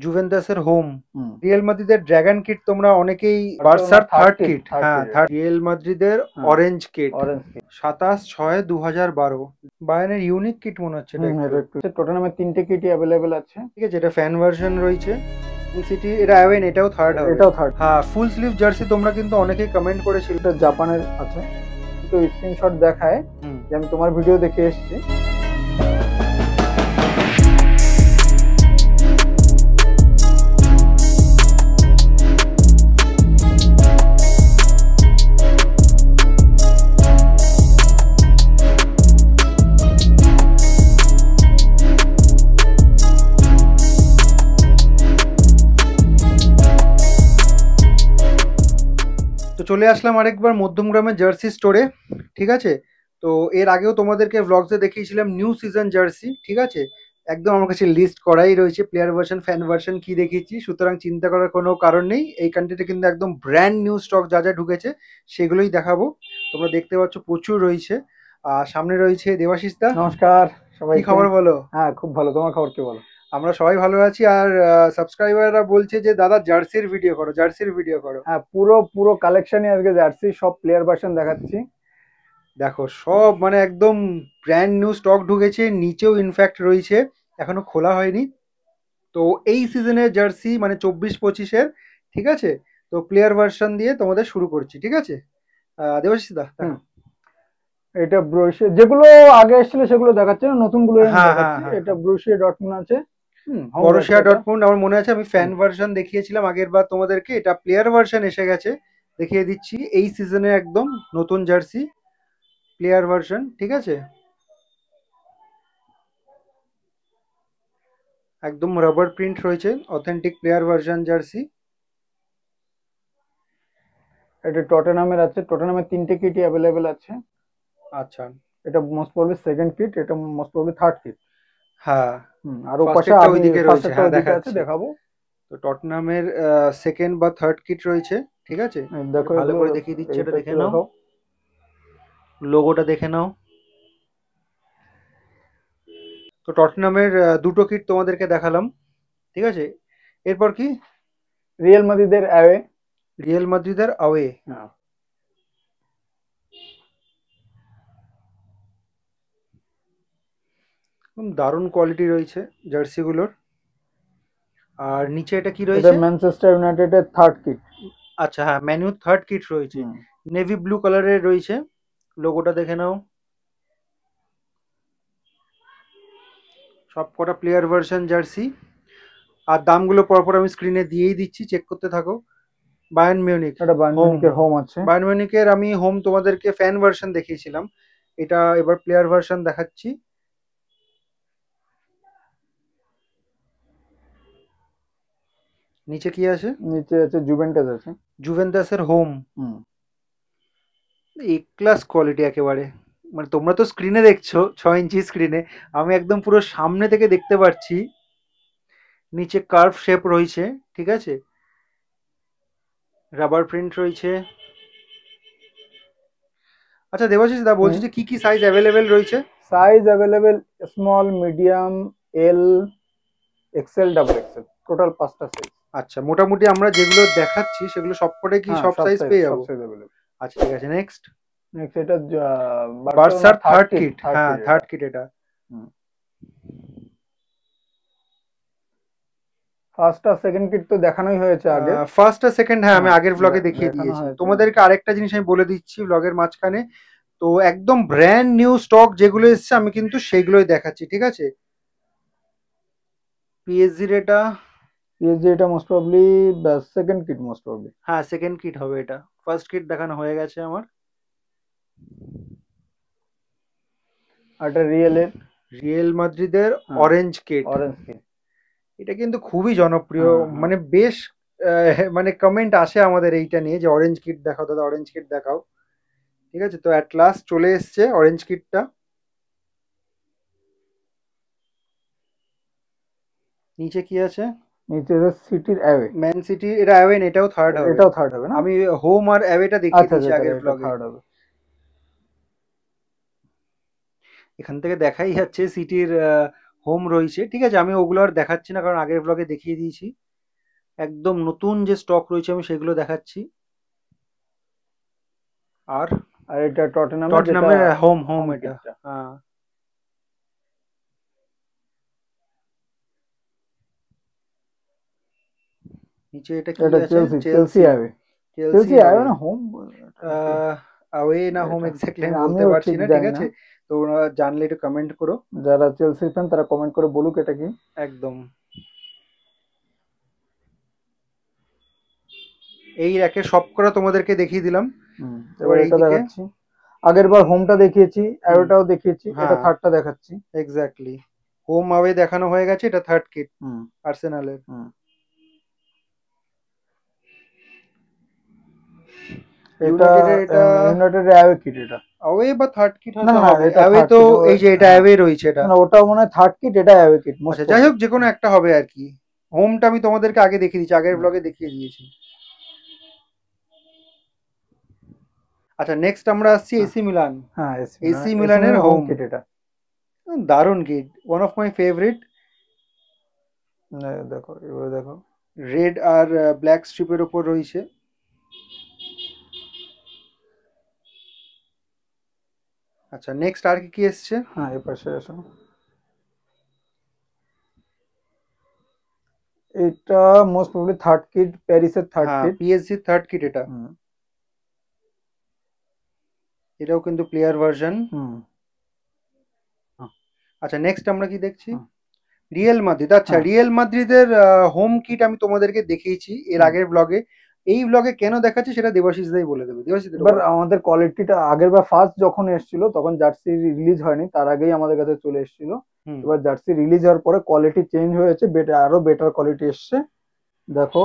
জুভেন্টাসের home. Hmm. Real মাদ্রিদের dragon kit তোমরা অনেকেই, বার্সার বার্সার third third kit, kit, third হ্যাঁ kit থার্ড। রিয়াল মাদ্রিদের হ্যাঁ। Orange kit, orange kit. 27/6/2012। বায়ার্নের ইউনিক কিট মনে হচ্ছে এটা এটা একটু। একটু টটেনহামের 3টে কিটই অ্যাভেলেবেল আছে। ঠিক আছে, এটা ফ্যান ভার্সন রয়েছে। সিটি এটা অ্যাওয়েন, এটাও থার্ড হবে। এটাও থার্ড। হ্যাঁ, ফুল স্লিভ জার্সি তোমরা কিন্তু অনেকেই কমেন্ট করেছিল। এটা জাপানের আছে, তো স্ক্রিনশট দেখায় যে আমি তোমার ভিডিও দেখে এসেছি। তো চলে আসলাম আরেকবার মধ্যমগ্রামের জার্সি স্টোরে। ঠিক আছে, তো এর আগেও তোমাদেরকে ভ্লগসে দেখিয়েছিলাম নিউ সিজন জার্সি। ঠিক আছে, একদম আমার কাছে লিস্ট করাই রয়েছে, প্লেয়ার ভার্সন, ফ্যান ভার্সন কি দেখিয়েছি, সুতরাং চিন্তা করার কোনো কারণ নেই। এই কান্ট্রিতে কিন্তু একদম ব্র্যান্ড নিউ স্টক যা যা ঢুকেছে সেগুলোই দেখাবো। তোমরা দেখতে পাচ্ছ প্রচুর রয়েছে। আর সামনে রয়েছে দেবাশিস দা। নমস্কার কি সবাইকে। খবর বলো? হ্যাঁ, খুব ভালো। তোমার খবর কি বলো? আমরা সবাই ভালো আছি। আর সাবস্ক্রাইবাররা বলছে যে দাদা জার্সির ভিডিও করো, জার্সির ভিডিও করো। হ্যাঁ, পুরো কালেকশনই আজকে জার্সি, সব প্লেয়ার ভার্সন দেখাচ্ছি। দেখো সব মানে একদম ব্র্যান্ড নিউ স্টক ঢুকেছে, নিচেও ইনফ্যাক্ট রয়েছে, এখনো খোলা হয়নি। তো এই সিজনের জার্সি মানে 24-25-এর। ঠিক আছে, তো প্লেয়ার ভার্সন দিয়ে তোমাদের শুরু করছি। ঠিক আছে, দেবাশিস দা দেখো। এটা ব্রুশিয়া, যেগুলো আগে এসেছিল সেগুলো দেখাচ্ছে না, নতুনগুলো হ্যাঁ, দেখাচ্ছি। হ্যাঁ, এটা ব্রুশিয়া ডটমুন আছে। বরুসিয়া ডর্টমুন্ড আমার মনে আছে, আমি ফ্যান ভার্সন দেখিয়েছিলাম আগের বার তোমাদেরকে। এটা প্লেয়ার ভার্সন এসে গেছে, দেখিয়ে দিচ্ছি। এই সিজনে একদম নতুন জার্সি, প্লেয়ার ভার্সন। ঠিক আছে, একদম রাবার প্রিন্ট রয়েছে, অথেন্টিক প্লেয়ার ভার্সন জার্সি। এটা টটেনহামের আছে, টটেনহামের 3টে কিটই অ্যাভেলেবেল আছে। আচ্ছা, এটা মোস্ট প্রবাবলি সেকেন্ড কিট, এটা মোস্ট প্রবাবলি থার্ড কিট। হ্যাঁ, আর ফার্স্ট ওপাশে একটা আমি ওইদিকে ফার্স্ট রয়েছে, একটা হ্যাঁ ওদিকে আছে, দেখাচ্ছি। দেখাবো। তো টটনামের সেকেন্ড বা থার্ড কিট রয়েছে। ঠিক আছে, দেখো ভালো এগুলো, করে দেখিয়ে দিচ্ছি, এটা এটা দেখে একটু নাও, দেখাও। লোগোটা দেখে নাও। তো টটনামের দুটো কিট তোমাদেরকে দেখালাম। ঠিক আছে, এরপর কি? রিয়াল মাদ্রিদের অ্যাওয়ে। রিয়েল মাদ্রিদের আওয়ে। দারুণ কোয়ালিটি রয়েছে জার্সিগুলোর। আর নিচে এটা কি এটা রয়েছে? ম্যানচেস্টার ইউনাইটেডের থার্ড কিট। আচ্ছা, হ্যাঁ, ম্যানইউ থার্ড কিট রয়েছে, নেভি ব্লু কালারের রয়েছে। লোগোটা দেখে নাও। সব কটা প্লেয়ার ভার্সন জার্সি। আর দামগুলো পরপর আমি স্ক্রিনে দিয়েই দিচ্ছি, চেক করতে থাকো। বায়ার্ন মিউনিক এটা বায়ার্ন মিউনিখের হোম আছে। বায়ার্ন মিউনিকের আমি হোম তোমাদেরকে ফ্যান ভার্সন দেখিয়েছিলাম, এটা এবার প্লেয়ার ভার্সন দেখাচ্ছি। নিচে কি আছে? নিচে আছে জুভেন্টাস আছে। জুভেন্টাসের হোম। এ ক্লাস কোয়ালিটি একেবারে। মানে তোমরা তো স্ক্রিনে দেখছো 6 ইঞ্চি স্ক্রিনে, আমি একদম পুরো সামনে থেকে দেখতে পাচ্ছি। নিচে কার্ভ শেপ রয়েছে। ঠিক আছে, রাবার প্রিন্ট রয়েছে। আচ্ছা দেবাশিস দা, বলছি যে কি কি সাইজ অ্যাভেলেবেল রয়েছে? সাইজ অ্যাভেলেবেল স্মল, মিডিয়াম, এল, এক্সেল, ডাবল এক্সেল, টোটাল 5টা সাইজ। আচ্ছা, মোটামুটি আমরা যেগুলো দেখাচ্ছি সেগুলো সবকটাই কি সব সাইজ পেয়ে যাবো? আচ্ছা ঠিক আছে, নেক্সট। এটা বার্সার থার্ড কিট, হ্যাঁ থার্ড কিট এটা। ফার্স্ট আর সেকেন্ড কিট তো দেখানোই হয়েছে আগে। ফার্স্ট আর সেকেন্ড, হ্যাঁ আমি আগের ব্লগে দেখিয়ে দিয়েছি তোমাদেরকে। আরেকটা জিনিস আমি বলে দিচ্ছি ব্লগের মাঝখানে, তো একদম ব্র্যান্ড নিউ স্টক যেগুলো এসছে আমি কিন্তু সেগুলোই দেখাচ্ছি। ঠিক আছে, পিএসজির এটা most probably second kit, most probably. হ্যাঁ সেকেন্ড কিট হবে এটা, ফার্স্ট কিট দেখানো হয়ে গেছে আমার। এটা রিয়েল মাদ্রিদের অরেঞ্জ কিট। এটা কিন্তু খুবই জনপ্রিয়, মানে বেশ মানে কমেন্ট আসে আমাদের এইটা নিয়ে যে অরেঞ্জ কিট দেখাও দাদা, অরেঞ্জ কিট দেখাও। ঠিক আছে, তো অ্যাট লাস্ট চলে এসছে অরেঞ্জ কিটটা। নিচে কি আছে? নিচে সিটির অ্যাওয়ে, ম্যান সিটি, এটা অ্যাওয়ে, এটাও থার্ড হবে। এটাও থার্ড হবে না? আমি হোম আর অ্যাওয়েটা দেখিয়ে দিয়েছি আগের ব্লগে। এখান থেকে দেখাই যাচ্ছে সিটির হোম রয়েছে, ঠিক আছে? আমি ওগুলো আর দেখাচ্ছি না কারণ আগের ব্লগে দেখিয়ে দিয়েছি। একদম নতুন যে স্টক রয়েছে আমি সেগুলো দেখাচ্ছি। আর আর এটা টটেনামের যেটা টটনামের হোম হোম হোম এটা, কিটটা। হ্যাঁ। নিচে এটা কি এটা আছে? Chelsea, Chelsea Chelsea. Away. Chelsea Chelsea away away. না হোম? অ্যাওয়ে না হোম এটা এক্স্যাক্টলি আমি বলতে আমিও পারছি ঠিক না, ঠিক জানি না। আছে? তো ওরা জানলে একটু কমেন্ট করো। যারা চেলসি ফ্যান তারা কমেন্ট করে বলুক এটা কি। একদম। এই র্যাকের সবকটা তোমাদেরকে দেখিয়ে দিলাম। এবার এবার এটা এইদিকে। দেখাচ্ছি। আগের বার হোমটা দেখিয়েছি, হুম। অ্যাওয়েটাও দেখিয়েছি, এটা হ্যাঁ, থার্ডটা দেখাচ্ছি। এক্স্যাক্টলি। হোম অ্যাওয়ে দেখানো হয়ে গেছে, এটা থার্ড কিট হুম আর্সেনালের। হুম এটা ইউনাইটেডের এটা ইউনাইটেড অ্যাওয়ে কিট এটা। অ্যাওয়ে বা থার্ড কিট না হয়তো না না, হবে, এটা অ্যাওয়ে থার্ড তো কিট। এই যে এটা হ্যাঁ, অ্যাওয়ে রয়েছে এটা। না না, ওটা মনে হয় থার্ড কিট, এটা অ্যাওয়ে কিট মোস্ট আচ্ছা, যাই প্রবাবলি। হোক যে কোনো একটা হবে আর কি। হোমটা আমি তোমাদেরকে আগে দেখিয়ে দিয়েছি, আগের ব্লগে দেখিয়ে দিয়েছি। আচ্ছা, নেক্সট আমরা আসছি হ্যাঁ এসি মিলান। হ্যাঁ, এসি এসি মিলানের মিলানের হোম হোম। কিট এটা। দারুণ kit, one of my favourite. দেখো এবারে দেখো। রেড আর ব্ল্যাক স্ট্রিপের ওপর রয়েছে। আচ্ছা, নেক্সট আর কি কি এসছে? হ্যাঁ, এ পাশে আসো। এটা মোস্ট প্রবাবলি থার্ড কিট, প্যারিসের থার্ড হ্যাঁ, কিট। পিএসজি থার্ড কিট এটা। হুম এটাও কিন্তু প্লেয়ার ভার্সন। হুম আচ্ছা, নেক্সট আমরা কি দেখছি? হুম রিয়েল মাদ্রিদ। আচ্ছা, হ্যাঁ রিয়েল মাদ্রিদের হোম কিট আমি তোমাদেরকে দেখিয়েছি এর হুম। আগের ব্লগে। এই ব্লগে কেন দেখাচ্ছি সেটা দেবাশিস দাই বলে দেবে। দেবাশিস এটা এবার বলো। আমাদের কোয়ালিটিটা আগের বার ফার্স্ট যখন এসেছিল তখন জার্সি রিলিজ হয়নি, তার আগেই আমাদের কাছে চলে এসেছিল। হুম। এবার জার্সি রিলিজ হওয়ার পরে কোয়ালিটি চেঞ্জ হয়েছে, বেটার, আরো বেটার কোয়ালিটি এসছে। দেখো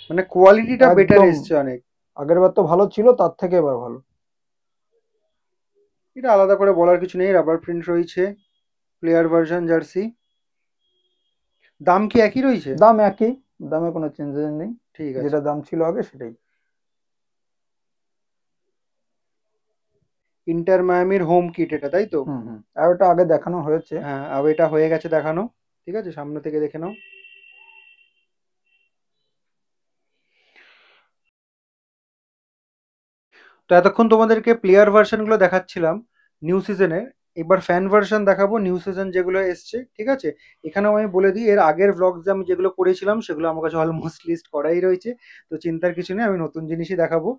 মানে কোয়ালিটিটা বেটার একদম, এসছে অনেক। আগের বার তো ভালো ছিল, তার থেকে এবার ভালো। এটা আলাদা করে বলার কিছু নেই, রাবার প্রিন্ট রয়েছে। Player version jersey. দাম কি একই রয়েছে? দাম একই, দামে কোনো চেঞ্জেস নেই, ঠিক আছে। যেটা দাম ছিল আগে সেটাই। ইন্টার মায়ামির হোম কিট এটা, তাই তো? আর ওটা আগে দেখানো হয়েছে। হ্যাঁ, আর এটা হয়ে গেছে দেখানো। ঠিক আছে, সামনে থেকে দেখে নাও। তো এতক্ষণ তোমাদেরকে প্লেয়ার ভার্সনগুলো দেখাচ্ছিলাম নিউ সিজনের। এবার ফ্যান ভার্সন দেখাবো নিউ সিজন যেগুলো এসছে, ঠিক আছে? এখানেও আমি বলে দিই, এর আগের ভ্লগসে আমি যেগুলো করেছিলাম সেগুলো আমার কাছে অলমোস্ট লিস্ট করাই রয়েছে। তো চিন্তার কিছু নেই, আমি নতুন জিনিসই দেখাবো।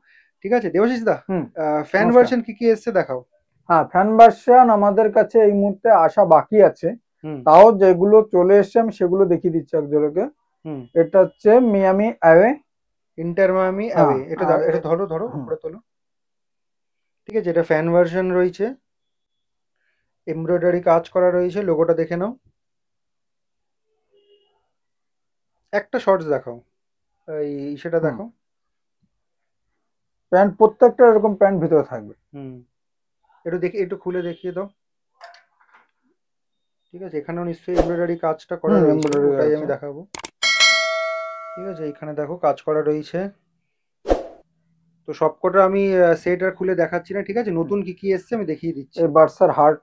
ঠিক আছে, দেবাশিস দা, হুম ফ্যান নমস্কার। ভার্সন কি কি এসছে দেখাও। হ্যাঁ, ফ্যান ভার্সন আমাদের কাছে এই মুহূর্তে আসা বাকি আছে। হুম। তাও যেগুলো চলে এসছে আমি সেগুলো দেখিয়ে দিচ্ছি এক ঝলকে। হুম। এটা হচ্ছে মিয়ামি অ্যাওয়ে। ইন্টার মায়ামি হ্যাঁ অ্যাওয়ে, এটা আর এটা ধরো ধরো হুম, উপরে তোলো। ঠিক আছে, এটা ফ্যান ভার্সন রয়েছে। এমব্রয়ডারি কাজ করা রয়েছে, লোগোটা দেখে নাও। একটা শর্টস দেখাও, এই সেটা হুম। দেখো। প্যান্ট প্রত্যেকটা এরকম প্যান্ট ভিতরে থাকবে। হুম। একটু দেখি, একটু খুলে দেখিয়ে দাও। ঠিক আছে, এখানেও নিশ্চয়ই এমব্রয়ডারি কাজটা করা রয়েছে, এমব্রয়ডারি ওটাই আছে। আমি দেখাবো। ঠিক আছে, এখানে দেখো কাজ করা রয়েছে। তো সবকটা আমি সেট আর খুলে দেখাচ্ছি না, ঠিক আছে? হুম, নতুন কি কি এসছে আমি দেখিয়ে দিচ্ছি। এই বার্সার হার্ট।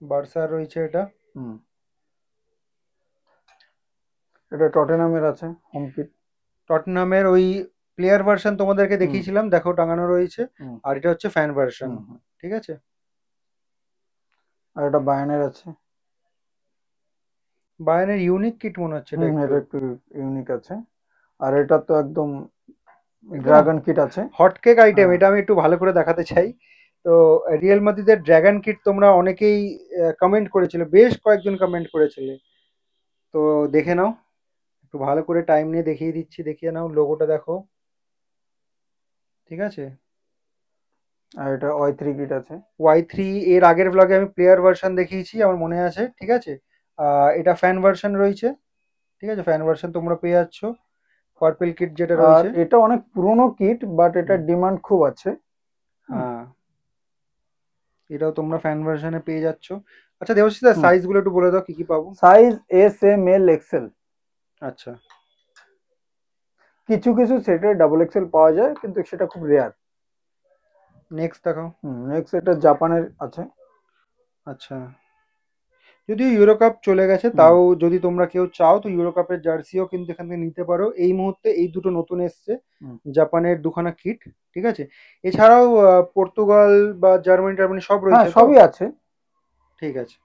বার্সার রয়েছে এটা। হুম, এটা টটেনামের আছে হোম কিট। টটনামের ওই প্লেয়ার ভার্সন তোমাদেরকে হুম দেখিয়েছিলাম, দেখো টাঙানো রয়েছে। হুম আর এটা হচ্ছে ফ্যান ভার্সন। হুম হুম। ঠিক আছে। আর এটা বায়ানের আছে। বায়ানের ইউনিক কিট মনে হচ্ছে এটা একটু। এটা একটু ইউনিক আছে। আর এটা তো একদম একদম ড্রাগন কিট আছে। হটকেক আইটেম, হ্যাঁ এটা আমি একটু ভালো করে দেখাতে চাই। তো রিয়েল মাদ্রিদের ড্রাগন কিট তোমরা অনেকেই কমেন্ট করেছিলে, বেশ কয়েকজন কমেন্ট করেছিলে। তো দেখে নাও, একটু ভালো করে টাইম নিয়ে দেখিয়ে দিচ্ছি, দেখিয়ে নাও, লোগোটা দেখো। ঠিক আছে। আর এটা ওয়াই 3 কিট আছে। ওয়াই 3 এর আগের ব্লগে আমি প্লেয়ার ভার্সন দেখিয়েছি, আমার মনে আছে, ঠিক আছে? এটা ফ্যান ভার্সন রয়েছে। ঠিক আছে, ফ্যান ভার্সন তোমরা পেয়ে যাচ্ছ। পার্পেল কিট যেটা আর রয়েছে। এটা অনেক পুরনো কিট, বাট এটার হুম। ডিমান্ড খুব আছে। হুম হ্যাঁ, এটাও তোমরা ফ্যান ভার্সনে পেয়ে যাচ্ছ। আচ্ছা দেবশিস দা, হুম। সাইজ গুলো একটু বলে দাও কি কি পাবো। Size S, M, L, Excel. আচ্ছা। কিছু কিছু সেটে ডাবল এক্সেল পাওয়া যায়, কিন্তু সেটা খুব রেয়ার। নেক্সট দেখাও। নেক্সট এটা জাপানের আছে। আচ্ছা, যদিও ইউরো কাপ চলে গেছে, তাও যদি তোমরা কেউ চাও তো ইউরো কাপের জার্সিও কিন্তু এখান থেকে নিতে পারো। এই মুহূর্তে এই দুটো নতুন এসছে, জাপানের দুখানা কিট, ঠিক আছে। এছাড়াও পর্তুগাল বা জার্মানি টার্মানি সব হ্যাঁ রয়েছে তো? সবই আছে। ঠিক আছে।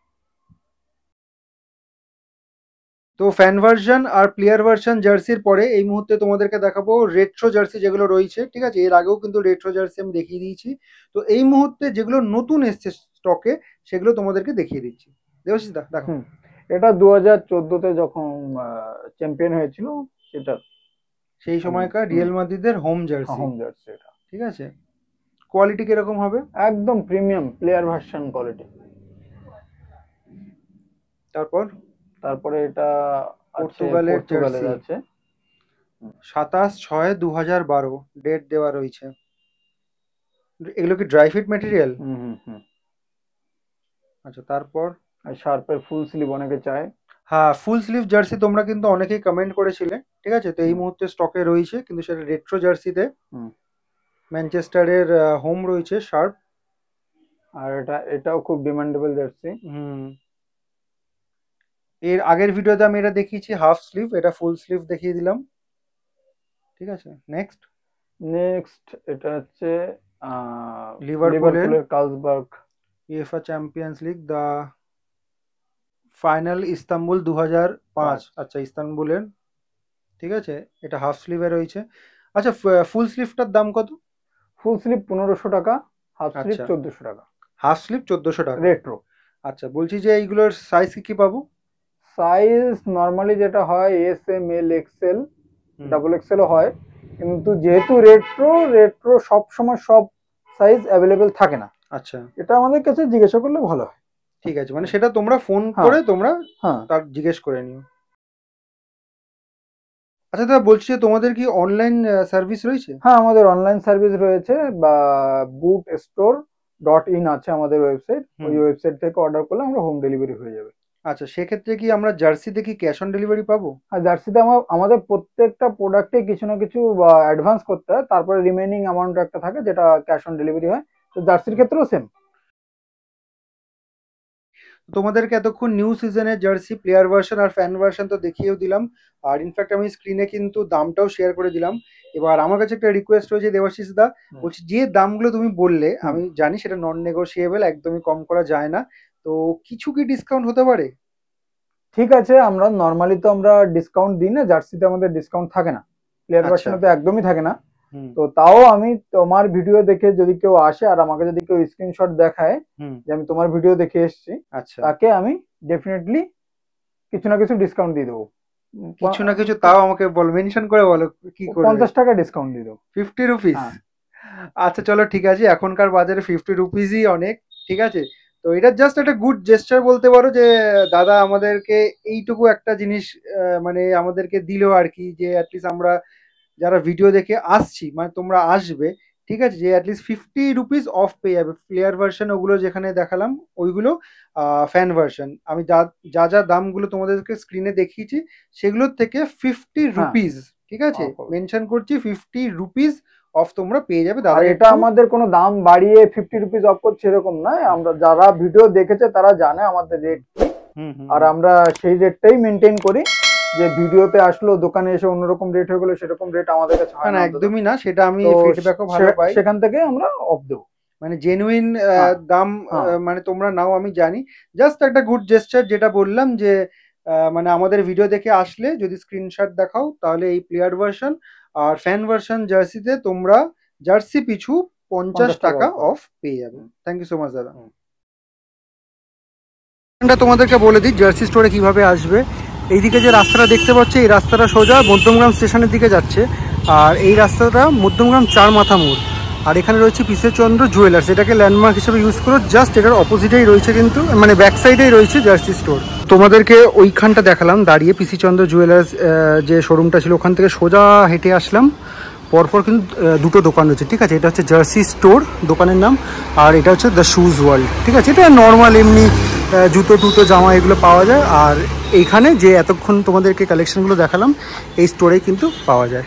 তো ফ্যান ভার্সন আর প্লেয়ার ভার্সন জার্সির পরে এই মুহূর্তে তোমাদেরকে দেখাবো রেট্রো জার্সি যেগুলো রয়েছে, ঠিক আছে। এর আগেও কিন্তু রেট্রো জার্সি আমি দেখিয়ে দিয়েছি। তো এই মুহূর্তে যেগুলো নতুন এসছে স্টকে সেগুলো তোমাদেরকে দেখিয়ে দিচ্ছি। দেবশিস দা দেখো। এটা 2014-তে যখন চ্যাম্পিয়ন হয়েছিল সেটা, সেই সময়কার রিয়াল মাদ্রিদের হোম জার্সি, হোম জার্সি এটা। ঠিক আছে। কোয়ালিটি কিরকম হবে? একদম প্রিমিয়াম প্লেয়ার ভার্সন কোয়ালিটি। তারপরে এটা পর্তুগালের জার্সি আছে 27/6/2012 ডেট দেওয়া রয়েছে। এগুলো কি ড্রাই ফিট ম্যাটেরিয়াল? আচ্ছা, তারপর শার্পের ফুল স্লিভ অনেকে চায়। হ্যাঁ, ফুল স্লিভ জার্সি তোমরা কিন্তু অনেকেই কমেন্ট করেছিলে, ঠিক আছে। তো এই মুহূর্তে স্টকে রয়েছে, কিন্তু সেটা রেট্রো জার্সিতে ম্যানচেস্টারের হোম রয়েছে শার্প। আর এটাও খুব ডিমান্ডেবল জার্সি। এর আগের ভিডিওতে আমি এটা দেখিয়েছি হাফ স্লিভ, এটা ফুল স্লিভ দেখিয়ে দিলাম, ঠিক আছে। নেক্সট এটা হচ্ছে লিভারপুলের Carlsberg UEFA Champions League the final Istanbul 2005। আচ্ছা, ইস্তাম্বুলের, ঠিক আছে। এটা হাফ স্লিভে রয়েছে। আচ্ছা, ফুল স্লিভটার দাম কত? ফুল স্লিভ 1500 টাকা, হাফ স্লিভ 1400 টাকা। হাফ স্লিভ 1400 টাকা রেট্রো। আচ্ছা, বলছি যে এইগুলোর সাইজ কি পাবো? সাইজ নরমালি যেটা হয় S M L XL, double এক্সেলও হয়, কিন্তু যেহেতু রেট্রো সব সময় সব সাইজ অ্যাভেলেবেল থাকে না। আচ্ছা, এটা আমাদের কাছে জিজ্ঞাসা করলে ভালো হয়। ঠিক আছে, মানে সেটা তোমরা ফোন করে তোমরা তার জিজ্ঞেস করে নিও। আচ্ছা দাদা, বলছি যে তোমাদের কি অনলাইন সার্ভিস রয়েছে? হ্যাঁ, আমাদের অনলাইন সার্ভিস রয়েছে, বা bootstore.in আছে আমাদের ওয়েবসাইট। ওই ওয়েবসাইট থেকে অর্ডার করলে আমরা হোম ডেলিভারি হয়ে যাবে। আচ্ছা, সেক্ষেত্রে কি আমরা জার্সিতে কি ক্যাশ অন ডেলিভারি পাবো? হ্যাঁ, জার্সিতে আমাদের প্রত্যেকটা প্রোডাক্টে কিছু না কিছু অ্যাডভান্স করতে হয়, তারপরে রিমেইনিং অ্যামাউন্ট একটা থাকে যেটা ক্যাশ অন ডেলিভারি হয়। তো জার্সির ক্ষেত্রেও সেম। তোমাদেরকে এতক্ষণ নিউ সিজনের জার্সি প্লেয়ার ভার্সন আর ফ্যান ভার্সন তো দেখিয়েও দিলাম, আর ইনফ্যাক্ট আমি স্ক্রিনে কিন্তু দামটাও শেয়ার করে দিলাম। এবার আমার কাছে একটা রিকোয়েস্ট রয়েছে দেবাশিস দা, বলছি যে দামগুলো তুমি বললে আমি জানি সেটা নন নেগোশিয়েবল, একদমই কম করা যায় না, তো কিছু কি ডিসকাউন্ট হতে পারে? ঠিক আছে, আমরা নরমালি তো আমরা ডিসকাউন্ট দিই না, জার্সিতে আমাদের ডিসকাউন্ট থাকে না, প্লেয়ার ভার্সনে তো একদমই থাকে না। তো তাও আমি তোমার ভিডিও দেখে যদি কেউ আসে আর আমাকে যদি কেউ স্ক্রিনশট দেখায় যে আমি তোমার ভিডিও দেখে এসেছি, তাকে আমি ডেফিনেটলি কিছু না কিছু ডিসকাউন্ট দিয়ে দেবো। কিছু না কিছু তাও আমাকে বল, মেনশন করে বলো কি করে। 50 টাকা ডিসকাউন্ট দিয়ে দেবো। 50 রুপিস? আচ্ছা চলো, ঠিক আছে, এখনকার বাজারে 50 রুপিসই অনেক, ঠিক আছে। তো এটা জাস্ট একটা গুড জেস্টার বলতে পারো, যে দাদা আমাদেরকে এইটুকু একটা জিনিস মানে আমাদেরকে দিল আর কি, যে অ্যাটলিস্ট আমরা যারা ভিডিও দেখে আসছি, মানে তোমরা আসবে, ঠিক আছে, যে অ্যাটলিস্ট 50 রুপিস অফ পেয়ে যাবে। প্লেয়ার ভার্সন ওগুলো যেখানে দেখালাম ওইগুলো, ফ্যান ভার্সন আমি যা যা দামগুলো তোমাদেরকে স্ক্রিনে দেখিয়েছি সেগুলোর থেকে 50 রুপিস, ঠিক আছে, মেনশন করছি 50 রুপিস অফ তোমরা পেয়ে যাবে দাদা। এটা আমাদের কোনো দাম বাড়িয়ে 50 রুপিস অফ করছে এরকম নয়, আমরা যারা ভিডিও দেখেছে তারা জানে আমাদের রেট কি, আর আমরা সেই রেটটাই মেনটেন করি। যে ভিডিওতে আসলো, দোকানে এসে অন্যরকম রেট হয়ে গেলো সেরকম রেট আমাদের কাছে হয় না, একদমই না। সেটা আমি ফিডব্যাকও ভালো পাই, সেখান থেকে আমরা অফ দেবো। মানে জেনুইন দাম মানে তোমরা নাও আমি জানি, জাস্ট একটা গুড জেস্টার যেটা বললাম, যে মানে আমাদের ভিডিও দেখে আসলে যদি স্ক্রিনশট দেখাও তাহলে এই প্লেয়ার ভার্সন আর ফ্যান ভার্সন জার্সিতে তোমরা জার্সি পিছু 50 টাকা অফ পেয়ে যাবে। থ্যাংক ইউ সো মাচ দাদা। তোমাদেরকে বলে দিই জার্সি স্টোরে কিভাবে আসবে। এইদিকে যে রাস্তাটা দেখতে পাচ্ছ, এই রাস্তাটা সোজা মধ্যমগ্রাম স্টেশনের দিকে যাচ্ছে, আর এই রাস্তাটা মধ্যমগ্রাম 4 মাথা মোড়, আর এখানে রয়েছে পিসেচন্দ্র জুয়েলার্স, এটাকে ল্যান্ডমার্ক হিসেবে ইউজ করো। জাস্ট এটার অপোজিটেই রয়েছে, কিন্তু মানে ব্যাক সাইডেই রয়েছে জার্সি স্টোর। তোমাদেরকে ওইখানটা দেখালাম দাঁড়িয়ে, পিসেচন্দ্র জুয়েলার্স যে শোরুমটা ছিল ওখান থেকে সোজা হেঁটে আসলাম, পরপর কিন্তু দুটো দোকান রয়েছে, ঠিক আছে। এটা হচ্ছে জার্সি স্টোর দোকানের নাম, আর এটা হচ্ছে দ্য শুজ ওয়ার্ল্ড, ঠিক আছে। এটা নর্মাল এমনি জুতো টুতো জামা এগুলো পাওয়া যায়, আর এইখানে যে এতক্ষণ তোমাদেরকে কালেকশনগুলো দেখালাম এই স্টোরেই কিন্তু পাওয়া যায়।